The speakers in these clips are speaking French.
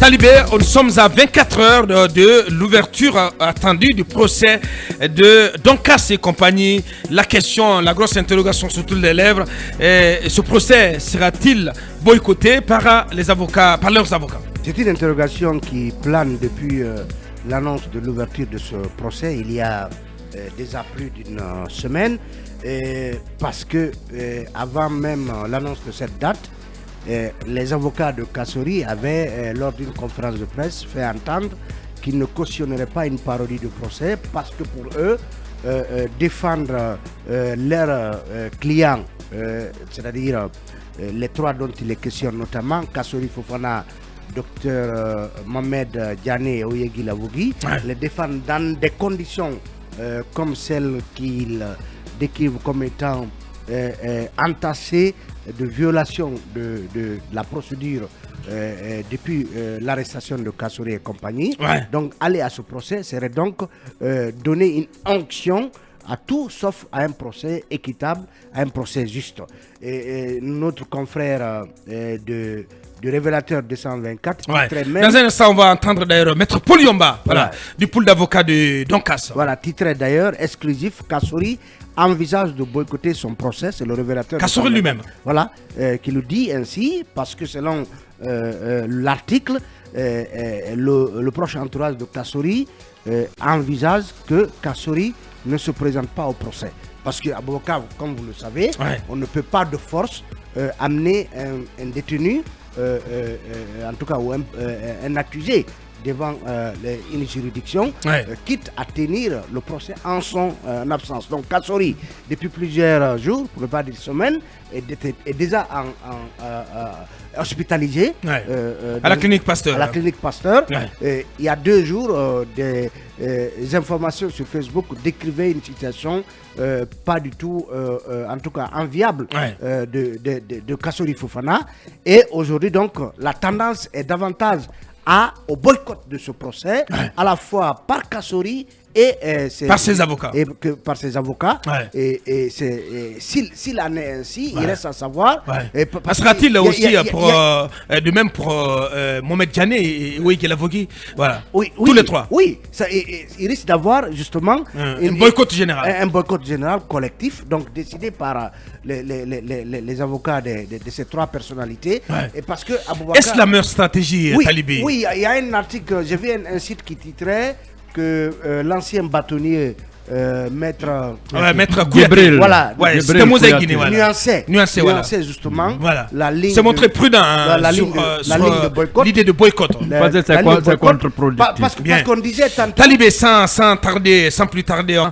Talibé, nous sommes à 24 heures de l'ouverture attendue du procès de Doncas et compagnie. La question, la grosse interrogation sur toutes les lèvres, ce procès sera-t-il boycotté par les avocats, par leurs avocats? C'est une interrogation qui plane depuis l'annonce de l'ouverture de ce procès il y a déjà plus d'une semaine, parce que avant même l'annonce de cette date, les avocats de Kassory avaient, lors d'une conférence de presse, fait entendre qu'ils ne cautionneraient pas une parodie de procès parce que pour eux, défendre leurs clients, c'est-à-dire les trois dont il est question, notamment Kassory Fofana, Dr Mohamed Diané et Oyegui Lavogui, les défendre dans des conditions comme celles qu'ils décrivent comme étant entassées de violation de la procédure depuis l'arrestation de Kassory et compagnie. Donc aller à ce procès serait donc donner une onction à tout sauf à un procès équitable, à un procès juste. Et notre confrère du révélateur 224 même, dans un instant on va entendre d'ailleurs Maître Paul Yomba, du pool d'avocats de Doncas. Titrait d'ailleurs exclusif, Kassory envisage de boycotter son procès. C'est le révélateur Kassory lui-même qui le dit ainsi, parce que selon l'article, le proche entourage de Kassory envisage que Kassory ne se présente pas au procès. Parce qu'avocat, comme vous le savez, on ne peut pas de force amener un détenu, en tout cas ou un accusé devant une juridiction, quitte à tenir le procès en son absence. Donc Kassory, depuis plusieurs jours, pour ne pas dire semaines, est déjà hospitalisé à la clinique Pasteur. À la clinique Pasteur. Il y a 2 jours, des informations sur Facebook décrivaient une situation pas du tout, en tout cas enviable, de Kassory Fofana. Et aujourd'hui, donc, la tendance est davantage au boycott de ce procès, à la fois par Kassory et par ses avocats. Et s'il en est ainsi, il reste à savoir. Sera-t-il aussi de même pour Mohamed Diané et Oyegui Lavogui? Tous les trois. Oui, il risque d'avoir justement un boycott général. Un boycott général collectif, donc décidé par les avocats de ces 3 personnalités. Et parce que est-ce la meilleure stratégie, Talibé? Oui, il y a un article, j'ai vu un site qui titrait que l'ancien bâtonnier Maître Guébril, c'était mosaïque nuancé justement la ligne. C'est montré prudent sur l'idée de boycott. C'est contre-productif. Parce qu'on disait tantôt. Talibé, sans plus tarder,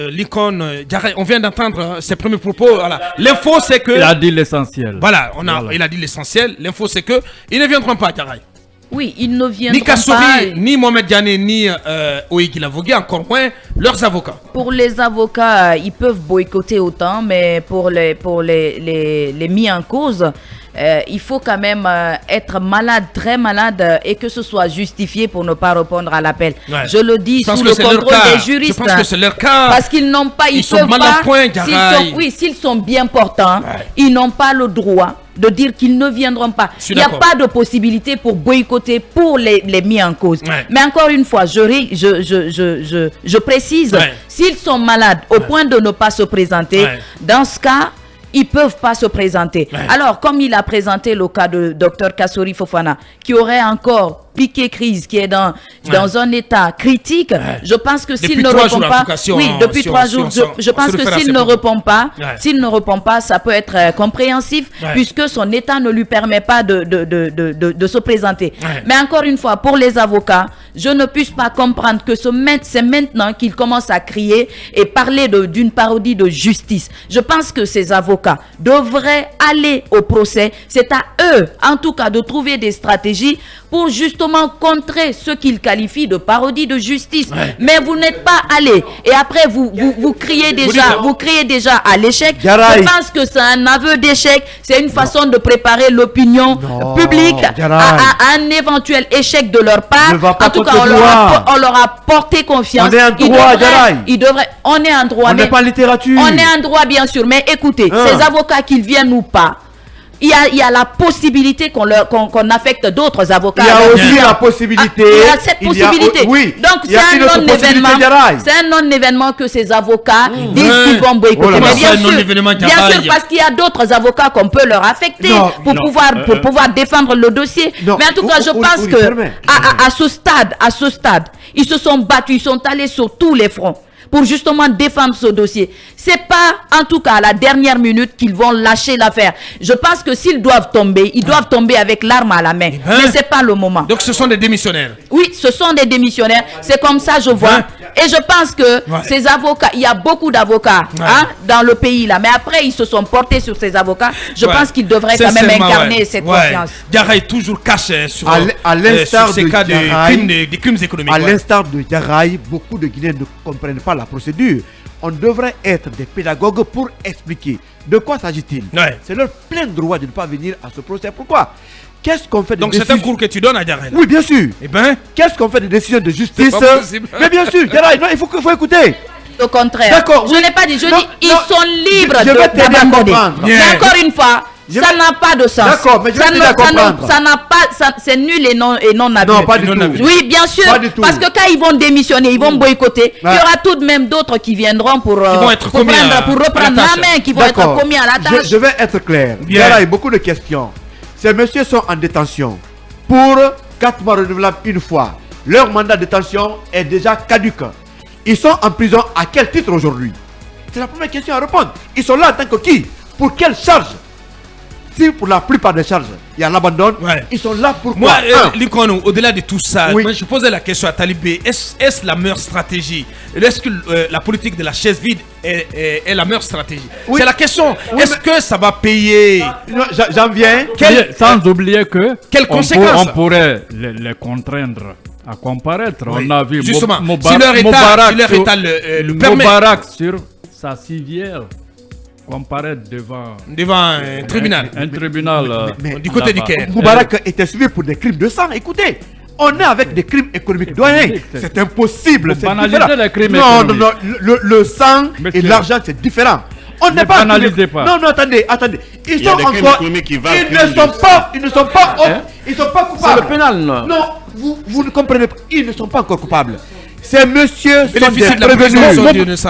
l'icône, on vient d'entendre ses premiers propos. L'info c'est que. Il a dit l'essentiel. Il a dit l'essentiel. L'info c'est que ils ne viendront pas, Diarra. Oui, ils ne viendront ni Kassory, ni Mohamed Diané, ni Oyegui Lavogui, encore moins leurs avocats. Pour les avocats, ils peuvent boycotter autant, mais pour les mis en cause, il faut quand même être malade, très malade, et que ce soit justifié pour ne pas répondre à l'appel. Je le dis sous le contrôle des juristes. Je pense que c'est leur cas. Parce qu'ils n'ont pas, ils sont mal à point, s'ils sont bien portants, ils n'ont pas le droit de dire qu'ils ne viendront pas. Il n'y a pas de possibilité pour boycotter pour les mis en cause. Mais encore une fois, je précise, s'ils sont malades au point de ne pas se présenter, dans ce cas, ils ne peuvent pas se présenter. Alors, comme il a présenté le cas de Dr Kassory Fofana, qui aurait encore piqué crise, qui est dans un état critique, je pense que s'il ne répond pas, depuis 3 jours, je pense que s'il ne répond pas, ça peut être compréhensif, puisque son état ne lui permet pas de se présenter. Mais encore une fois, pour les avocats, je ne puisse pas comprendre que c'est maintenant qu'ils commencent à crier et parler d'une parodie de justice. Je pense que ces avocats devraient aller au procès. C'est à eux, en tout cas, de trouver des stratégies pour justement contrer ce qu'ils qualifient de parodie de justice. Mais vous n'êtes pas allé. Et après, vous criez déjà à l'échec. Je pense que c'est un aveu d'échec. C'est une façon de préparer l'opinion publique à un éventuel échec de leur part. En tout cas, on leur a porté confiance. On est en droit, on est en droit. On n'est pas en littérature. On est en droit, bien sûr. Mais écoutez, ces avocats qu'ils viennent ou pas, il y a la possibilité qu'on affecte d'autres avocats. Il y a aussi la possibilité. Il y a cette possibilité. Oui. Donc c'est un non-événement. C'est un non-événement que ces avocats disent qu'ils vont boycotter. Mais bien sûr, parce qu'il y a d'autres avocats qu'on peut leur affecter pour pouvoir défendre le dossier. Mais en tout cas, je pense que à ce stade, ils se sont battus, ils sont allés sur tous les fronts pour justement défendre ce dossier. C'est pas, en tout cas, à la dernière minute qu'ils vont lâcher l'affaire. Je pense que s'ils doivent tomber, ils doivent tomber avec l'arme à la main. Mais c'est pas le moment. Donc ce sont des démissionnaires. Oui, ce sont des démissionnaires. C'est comme ça, je vois. Et je pense que ces avocats, il y a beaucoup d'avocats dans le pays là. Mais après, ils se sont portés sur ces avocats. Je pense qu'ils devraient quand même incarner cette confiance. Diarra est toujours caché sur ces cas de crimes économiques. À l'instar de Diarraï, beaucoup de Guinéens ne comprennent pas la procédure. On devrait être des pédagogues pour expliquer de quoi s'agit-il. C'est leur plein droit de ne pas venir à ce procès. Pourquoi? Qu'est-ce qu'on fait de Donc c'est un cours que tu donnes à Diarra? Oui, bien sûr. Eh ben, qu'est-ce qu'on fait des décisions de justice? Mais bien sûr, Diarra, non, il faut écouter. Au contraire. D'accord. Je n'ai pas dit, je dis ils sont libres d'abandonner. Mais encore une fois, ça n'a pas de sens. D'accord, mais je vais comprendre. Ça n'a pas, c'est nul et non avenu. Non, pas du tout. Oui, bien sûr. Parce que quand ils vont démissionner, ils vont boycotter. Il y aura tout de même d'autres qui viendront pour reprendre la main, qui vont être commis à la tâche. Je vais être clair. Il y a beaucoup de questions. Ces messieurs sont en détention pour 4 mois renouvelables une fois. Leur mandat de détention est déjà caduc. Ils sont en prison à quel titre aujourd'hui? C'est la première question à répondre. Ils sont là en tant que qui? Pour quelle charge? Si pour la plupart des charges, il y a l'abandon, ils sont là pour moi, Lincoln, au-delà de tout ça, moi, je posais la question à Talibé, est-ce la meilleure stratégie? Est-ce que la politique de la chaise vide est la meilleure stratégie? C'est la question. Est-ce que ça va payer? J'en viens. Sans oublier que quelles conséquences on pourrait les contraindre à comparaître. On a vu justement, si leur état le permet. Moubarak sur sa civière comparaître devant un tribunal. Un tribunal du côté du Caire. Moubarak était suivi pour des crimes de sang. Écoutez, on est avec des crimes économiques doyens. C'est impossible. C'est banaliser les crimes économiques. Non, le sang et l'argent, c'est différent. On n'est pas. Non, attendez. Ils sont encore. Ils ne sont pas coupables. C'est le pénal, non? Non, vous ne comprenez pas. Ils ne sont pas encore coupables. Ces messieurs sont des prévenus.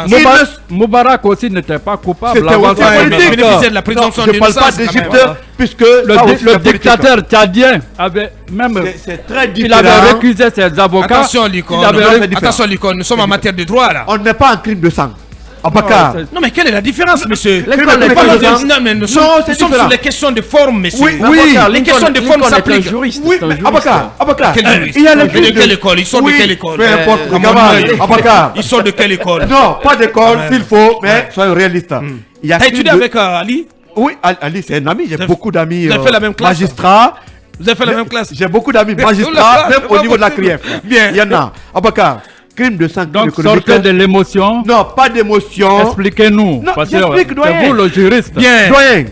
Moubarak aussi n'était pas coupable. Bénéficier de la présomption d'innocence. Je ne parle pas d'Égypte puisque le dictateur tchadien avait même. C'est très différent. Il avait récusé ses avocats. Attention, Likon, nous sommes en matière de droit là. On n'est pas en crime de sang. Non, mais quelle est la différence, monsieur? Nous sommes sur les questions de forme, monsieur. Oui, les questions de forme s'appliquent. Oui, mais Abakar, il y a le de quelle école? Ils sont de quelle école? Peu importe, Abakar. Ils sont de quelle école? Non, pas d'école, s'il faut, mais soyons réalistes. T'as étudié avec Ali? Oui, Ali, c'est un ami. J'ai beaucoup d'amis magistrats. Vous avez fait la même classe? J'ai beaucoup d'amis magistrats, même au niveau de la CRIEF. Bien. Il y en a. Abakar. Crime de sang. Donc sortez de l'émotion. Non, pas d'émotion. Expliquez-nous. Parce que c'est vous le juriste. Bien. Doyen.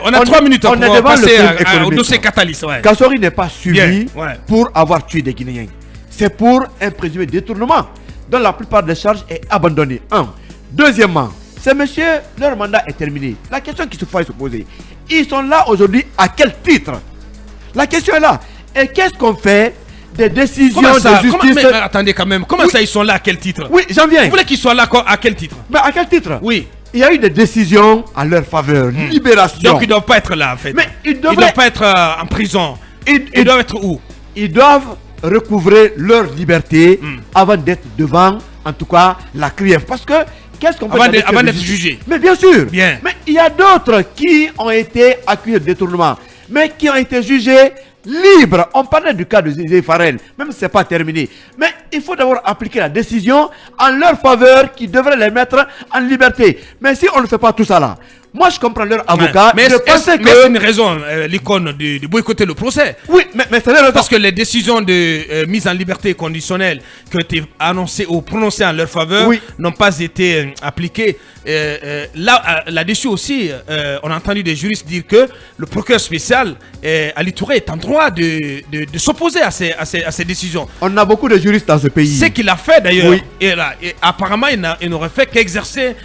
On a 3 minutes pour passer au dossier Catalyst. Kassori n'est pas suivi pour avoir tué des Guinéens. C'est pour un présumé détournement dont la plupart des charges est abandonnée. Deuxièmement, ces messieurs, leur mandat est terminé. La question qui se faut se poser, ils sont là aujourd'hui à quel titre? La question est là. Et qu'est-ce qu'on fait des décisions de justice? Mais attendez quand même, comment ça ils sont là à quel titre? Oui, j'en viens. Vous voulez qu'ils soient là à quel titre? Mais à quel titre? Oui. Il y a eu des décisions à leur faveur, libération. Donc ils ne doivent pas être là en fait. Mais ils ne doivent pas être en prison. Ils doivent être où? Ils doivent recouvrer leur liberté avant d'être devant, en tout cas, la CRIEF. Parce que, qu'est-ce qu'on fait avant d'être jugé? Mais bien sûr. Bien. Mais il y a d'autres qui ont été accusés de détournement, mais qui ont été jugés libres. On parlait du cas de Zizé Farel, même si ce n'est pas terminé. Mais il faut d'abord appliquer la décision en leur faveur qui devrait les mettre en liberté. Mais si on ne fait pas tout ça là, moi je comprends leur avocat. Mais c'est une raison, l'icône, de boycotter le procès. Oui, mais c'est la raison. Parce que les décisions de mise en liberté conditionnelle qui ont été annoncées ou prononcées en leur faveur n'ont pas été appliquées. Là-dessus aussi, on a entendu des juristes dire que le procureur spécial, Ali Touré, est en droit de s'opposer à ces décisions. On a beaucoup de juristes dans ce pays. C'est qu'il a fait d'ailleurs. Et apparemment, il n'aurait fait qu'exercer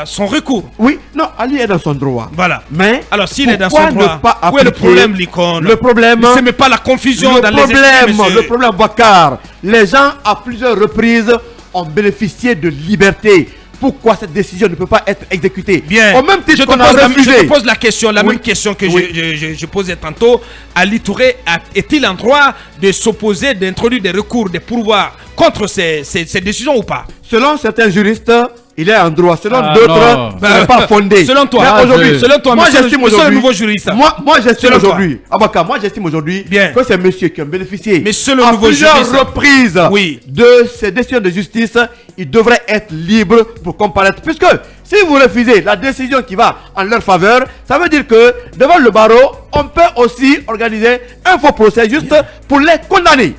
son recours. Oui, non, Ali est dans son droit. Voilà. Mais alors s'il est dans son pourquoi droit, ne pas où est le appliquer problème, Lincoln? Le problème, ne se met pas la confusion dans les esprits, le problème, Bakar, les gens à plusieurs reprises ont bénéficié de liberté. Pourquoi cette décision ne peut pas être exécutée? Bien. Au même titre je te pose la question, même question que je posais tantôt. Ali Touré est-il en droit de s'opposer, d'introduire des recours, des pourvoirs contre ces décisions ou pas? Selon certains juristes, il est en droit. Selon d'autres, ce n'est pas fondé. Selon toi, moi j'estime aujourd'hui, nouveau juriste. Moi j'estime aujourd'hui, Abaka, moi j'estime aujourd'hui que ces messieurs qui ont bénéficié à plusieurs reprises de ces décisions de justice, ils devraient être libres pour comparaître. Puisque si vous refusez la décision qui va en leur faveur, ça veut dire que devant le barreau, on peut aussi organiser un faux procès juste pour les condamner.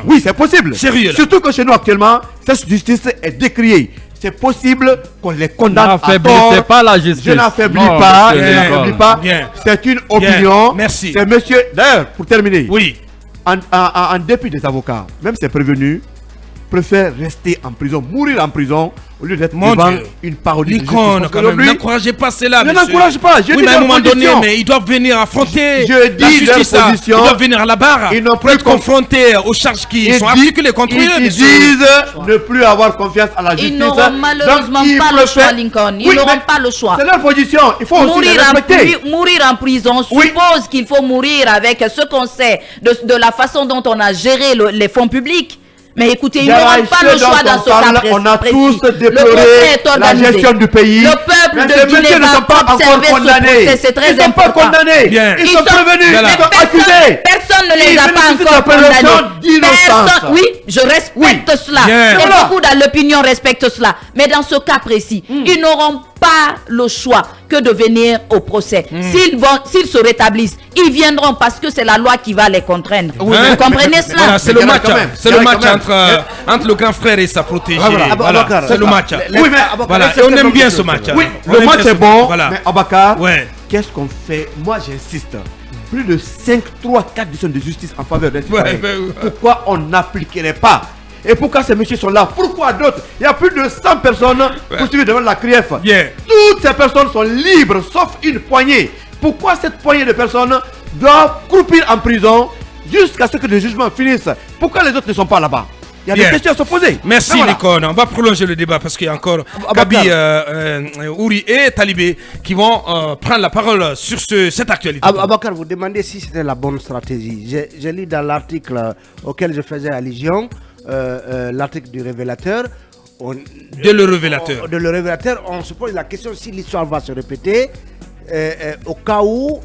Oui, c'est possible. Sérieux, surtout que chez nous actuellement, cette justice est décriée. C'est possible qu'on les condamne à tort. N'affaiblissez pas la justice. Je n'affaiblis pas. C'est une opinion. Merci. C'est monsieur. D'ailleurs, pour terminer. Oui. En dépit des avocats, même ces prévenus préfèrent rester en prison, mourir en prison, au lieu d'être devant une parodie de justice. N'encouragez pas cela. Je n'encourage pas. Je dis mais à un moment donné, position. mais ils doivent venir affronter la justice. Ils doivent venir à la barre pour être confrontés aux charges qui sont articulées contre eux. Ils disent ne plus avoir confiance à la justice. Ils n'auront malheureusement pas le choix, Lincoln. Ils n'auront pas le choix. C'est leur position. Il faut aussi les respecter. Mourir en prison suppose qu'il faut mourir avec ce qu'on sait de la façon dont on a géré les fonds publics. Mais écoutez, ils n'auront pas le choix dans ce cas précis. On a tous déploré la gestion du pays. Le peuple de Guinée va observer ce procès, c'est très important. Ils ne sont pas condamnés. Ils sont prévenus, ils sont accusés. Personne ne les a pas encore condamnés. Oui, je respecte cela. Et beaucoup dans l'opinion respectent cela. Mais dans ce cas précis, ils n'auront pas le choix que de venir au procès. S'ils se rétablissent, ils viendront parce que c'est la loi qui va les contraindre. Vous comprenez cela? Voilà, c'est le match. C'est le match entre le grand frère et sa protégée. Voilà, c'est le match. Oui, mais voilà, et on aime bien ce match. Oui, le match est bon, mais Abakar, qu'est-ce qu'on fait? Moi, j'insiste. Plus de 5, 3, 4 décisions de justice en faveur des citoyens. Pourquoi on n'appliquerait pas? Et pourquoi ces messieurs sont là? Pourquoi d'autres? Il y a plus de 100 personnes poursuivies devant la CRIEF. Toutes ces personnes sont libres, sauf une poignée. Pourquoi cette poignée de personnes doivent croupir en prison jusqu'à ce que le jugement finisse? Pourquoi les autres ne sont pas là-bas? Il y a des questions à se poser. Merci, Lincoln. On va prolonger le débat parce qu'il y a encore Gabi, Ouri et Talibé qui vont prendre la parole sur cette actualité. Abakar, vous demandez si c'était la bonne stratégie. J'ai lu dans l'article auquel je faisais allusion, l'article du révélateur. De le révélateur, on se pose la question si l'histoire va se répéter au cas où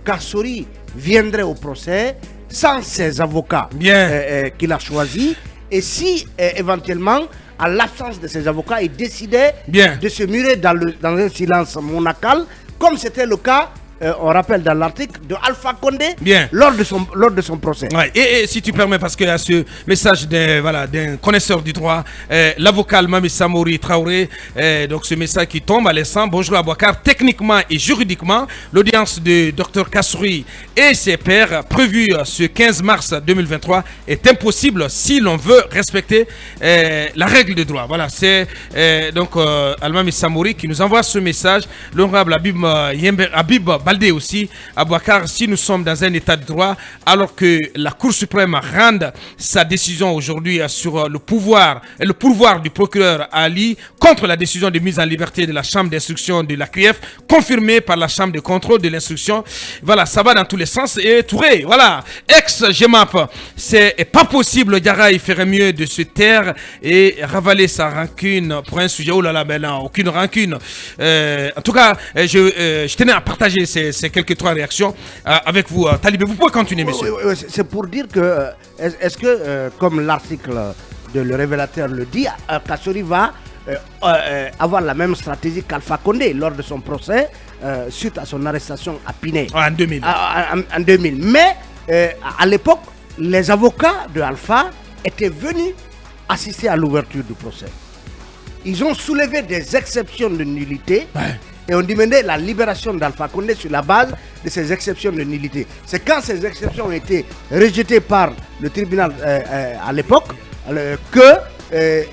Kassory viendrait au procès sans ses avocats qu'il a choisis. Et si éventuellement, à l'absence de ses avocats, il décidait de se murer dans un silence monacal, comme c'était le cas, on rappelle dans l'article, de Alpha Condé lors de son procès. Et si tu permets, parce qu'il y a ce message d'un connaisseur du droit, l'avocat Mami Samori Traoré, donc ce message qui tombe à l'instant. Bonjour Abouakar, techniquement et juridiquement, l'audience de Dr Kassory et ses pairs prévue ce 15 mars 2023 est impossible si l'on veut respecter la règle de droit. Voilà, c'est donc Almami Samori qui nous envoie ce message. L'honorable Habib Baldé aussi, Abouakar, si nous sommes dans un état de droit, alors que la Cour suprême rende sa décision aujourd'hui sur le pouvoir du procureur Ali contre la décision de mise en liberté de la chambre d'instruction de la CRIEF, confirmée par la chambre de contrôle de l'instruction. Voilà, ça va dans tous les sens. Et Touré, voilà, ex-GEMAP, c'est pas possible. Diarra, il ferait mieux de se taire et ravaler sa rancune pour un sujet. Oh là là, mais non, aucune rancune. En tout cas, je tenais à partager ces quelques trois réactions avec vous, Talibé. Vous pouvez continuer, monsieur. Oui, c'est pour dire que, est-ce que, comme l'article de Le Révélateur le dit, Kassory va avoir la même stratégie qu'Alpha Condé lors de son procès suite à son arrestation à Pinet. En 2000. En 2000. Mais à l'époque, les avocats de Alpha étaient venus assister à l'ouverture du procès. Ils ont soulevé des exceptions de nullité. Et on demandait la libération d'Alpha Condé sur la base de ces exceptions de nullité. C'est quand ces exceptions ont été rejetées par le tribunal à l'époque que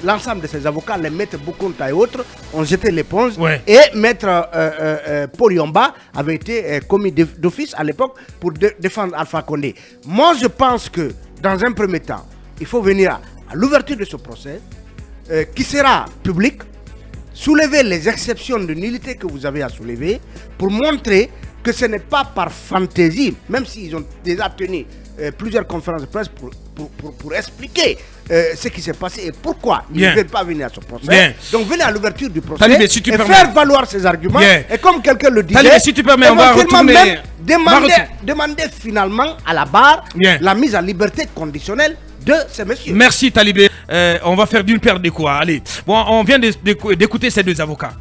l'ensemble de ces avocats, les maîtres Boukounta et autres, ont jeté l'éponge. Ouais. Et maître Paul Yomba avait été commis d'office à l'époque pour défendre Alpha Condé. Moi, je pense que dans un premier temps, il faut venir à l'ouverture de ce procès qui sera public, soulever les exceptions de nullité que vous avez à soulever pour montrer que ce n'est pas par fantaisie, même s'ils ont déjà tenu plusieurs conférences de presse pour expliquer ce qui s'est passé et pourquoi ils ne veulent pas venir à ce procès. Bien. Donc venez à l'ouverture du procès Talibé, si tu et permets. faire valoir ses arguments. Bien. Et comme quelqu'un le disait, Talibé, si tu permets, on va éventuellement retourner. même demander finalement à la barre Bien. la mise en liberté conditionnelle de ces messieurs. Merci Talibé. On va faire d'une paire de coups. Allez. Bon, on vient d'écouter ces deux avocats.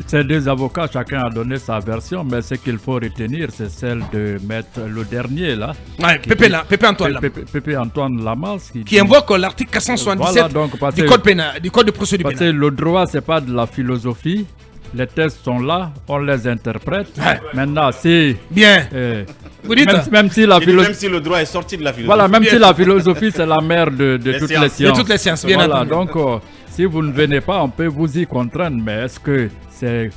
Ces deux avocats, chacun a donné sa version, mais ce qu'il faut retenir, c'est celle de maître le dernier là. Ouais, Pépé Antoine Lamas. Pépé Antoine Lamas Qui invoque l'article 477 Voilà, donc, du code pénal, du code de procédure parce que pénale. le droit, c'est pas de la philosophie. Les textes sont là, on les interprète. Ouais. Maintenant, si Bien. Vous dites même si la Même philosophie, si le droit est sorti de la philosophie. voilà, même Bien. si la philosophie c'est la mère de toutes les sciences. sciences. De toutes les sciences, bien Voilà, entendu. donc si vous ne venez pas, on peut vous y contraindre, mais est-ce que ces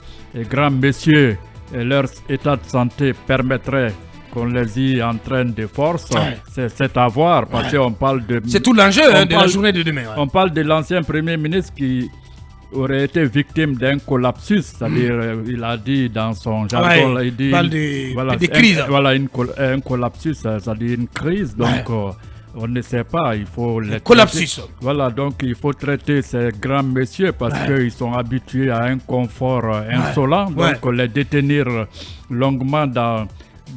grands messieurs et leur état de santé permettraient qu'on les y entraîne de force? Ouais. C'est à voir, parce qu'on parle de... C'est tout l'enjeu On de la parle- journée de demain. Ouais. On parle de l'ancien Premier ministre qui aurait été victime d'un collapsus, c'est-à-dire il a dit dans son jargon, Ouais, il dit, parle des crises. voilà, un collapsus, c'est-à-dire une crise, donc on ne sait pas, il faut les Collapsus. traiter. Voilà, donc il faut traiter ces grands messieurs parce qu'ils sont habitués à un confort insolent, donc les détenir longuement dans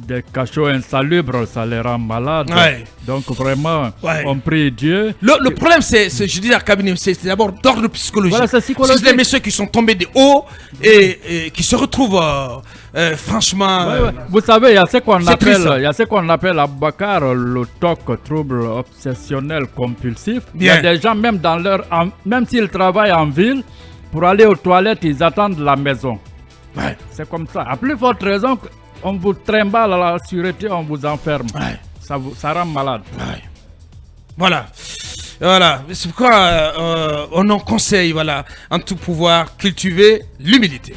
des cachots insalubres, ça les rend malades. Ouais. Donc vraiment, Ouais. on prie Dieu. Le problème, je dis à cabinet, c'est d'abord d'ordre psychologique. Voilà, c'est psychologique. C'est des messieurs qui sont tombés de haut et qui se retrouvent franchement. Ouais. Vous savez, il y a ce qu'on c'est appelle, triste, ça. il y a ce qu'on appelle à Bakar le TOC, trouble obsessionnel compulsif. Il y Bien. a des gens même même s'ils travaillent en ville, pour aller aux toilettes, ils attendent la maison. Ouais. C'est comme ça. À plus forte raison, on vous trimballe à la sûreté, on vous enferme. Ouais. Ça rend malade. Ouais. Voilà. Voilà. C'est pourquoi on en conseille, voilà, en tout pouvoir, cultiver l'humilité.